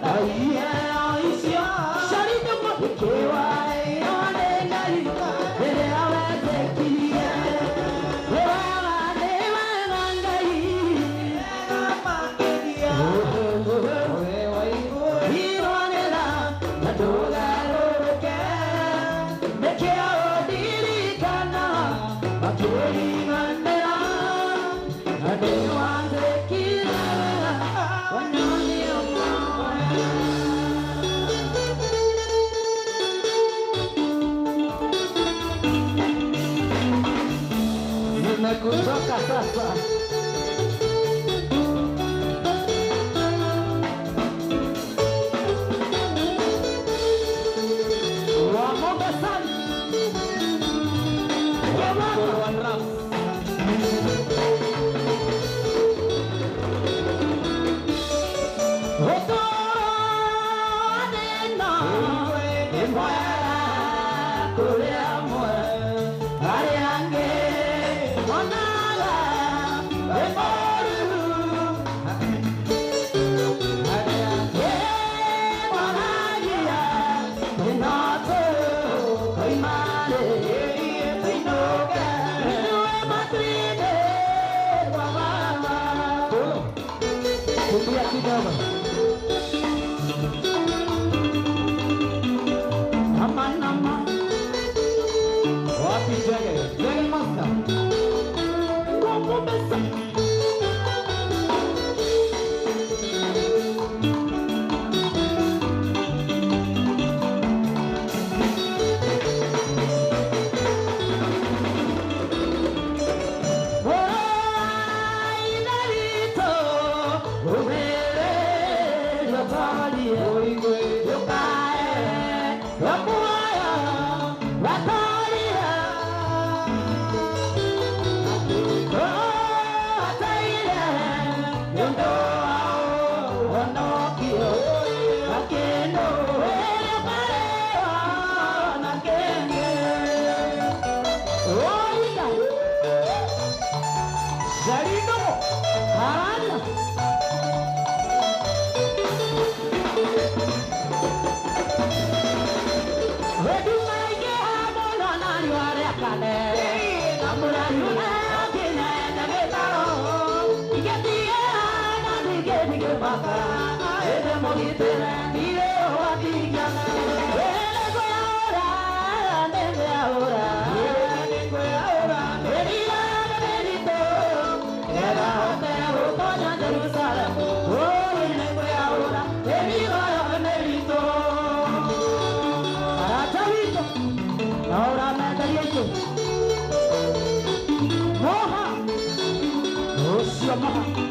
Ay, sasa. Wamogasan. Wamama.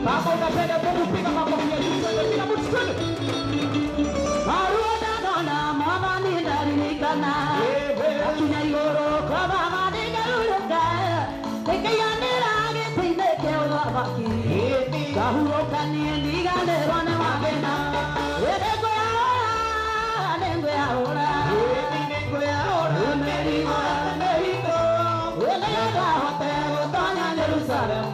Kama unapenda Mungu piga makofi ya juu sana bila mshukuru. Maruda dona mama ni dalilika. Akinya yoro kama mama ni garuka. Tekeyanera getinde kewa baki. Kahuro kani ndiga ne rone magena. Ede ya ora. Nengo ya ora. Merito. Ede ya hotel Tanya Jerusalem.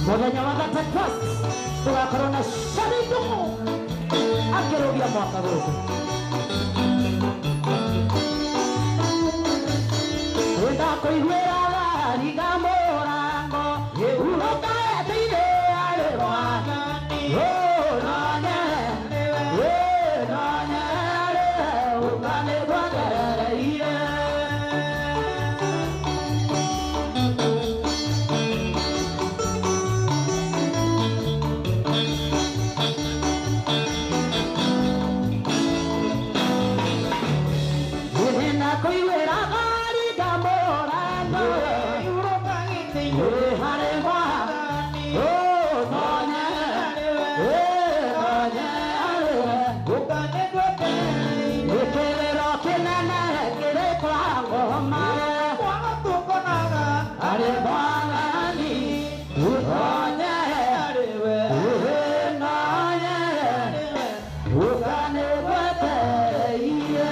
Muthenya wa gatatũ tugakorwo na Sharito akĩrũgia mwaka gũkũ. Ndakũiguĩra riga mũrango uroka thĩinĩ arĩ Mwathani nonye ũkanĩgwathereire.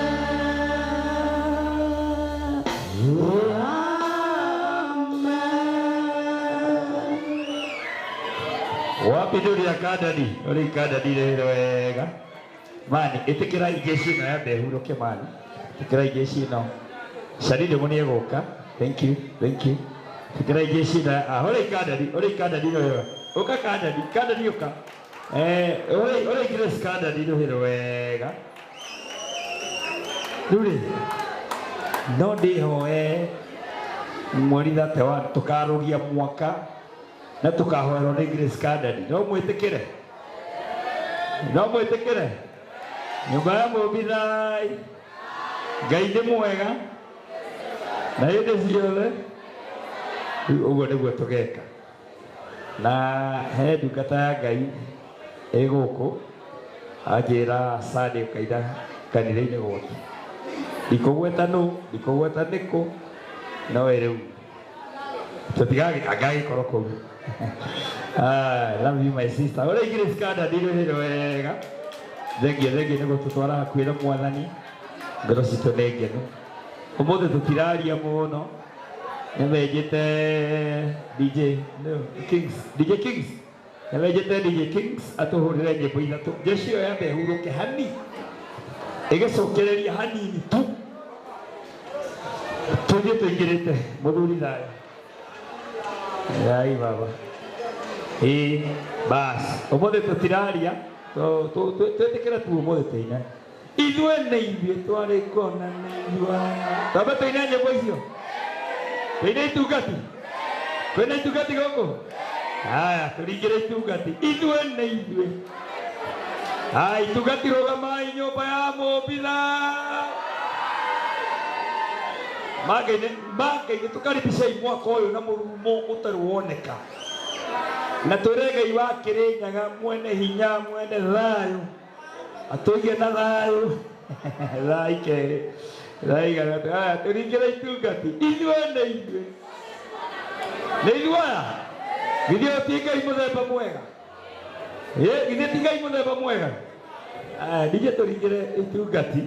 Wapinduri ya kadadi, ori kadadi wega. Mani, itikirai jeshi no ya behuruke mani. Itikirai jeshi no. Sharito muni egoka. Thank you, thank you. Itikirai jeshi na ori kadadi no yo. Oka kadadi oka. Ori Grace kadadi no hero wega. Duri. No di hoe. Mweri thate wa tukarugia mwaka. Na tukahoerwo nĩ Grace Kadadi. No mwĩtĩkĩre? No mwĩtĩkĩre? Nyũmba ya Mũmbithai. Ngai nĩ mwega. Na hĩndĩ ciothe. Ũguo nĩguo tũgeka. Na he ndungata ya Ngai ĩ gũkũ anjĩra Sunday ũkaina kanitha-inĩ gwake. Ndikũgweta nũ, ndikũgweta nĩkũ, no rĩu tũtigagĩkorwo kũu. Love you my sister. Ore Grace Kadadi rĩrĩ wega. Thengia nĩguo tũtwara hakuhĩ na Mwathani. Ngoro citũ nĩ ngenu. Ũmũthĩ tũtiraria mũno. Nĩmenjete DJ Kings. DJ Kings. Nĩmenjete DJ Kings atũhũrĩre nyĩmbo ithatũ. Jeshi ĩyo yambe ĩhurũke hani. Ĩgĩcokereria hanini tu. Tũthiĩ tũingĩrĩte mũthuri thayũ. Yai baba. Bas. Ũmũthĩ tũtiraria. Twĩtĩkĩre tu ũmũthĩ tũine. Ithuĩ nĩ ithuĩ twarĩ kona nĩ ithuĩ. Twambe tũine nyĩmbo icio. Tũine itungati. Kwĩna itungati gũkũ. Haya, turingire itungati. Ithwe nĩ ithuĩ. Haya, itungati rũgamai nyũmba ya mũmbitha. Mangĩ tukaribicai mwaka ũyũ na mũrurumo ũtarĩ woneka. Na twĩre Ngai wa Kĩrĩnyaga mwene hinya mwene thayũ. Atũige na thayũ. Thayũ kerĩ. Thayũ gatatũ. Haya, turingire itungati. Ithwe nĩ ithuĩ. Nĩ ithuĩ aya. Githĩ ti Ngai mũthemba mwega? Githĩ ti Ngai mũthemba mwega? Ndije turingire itungati.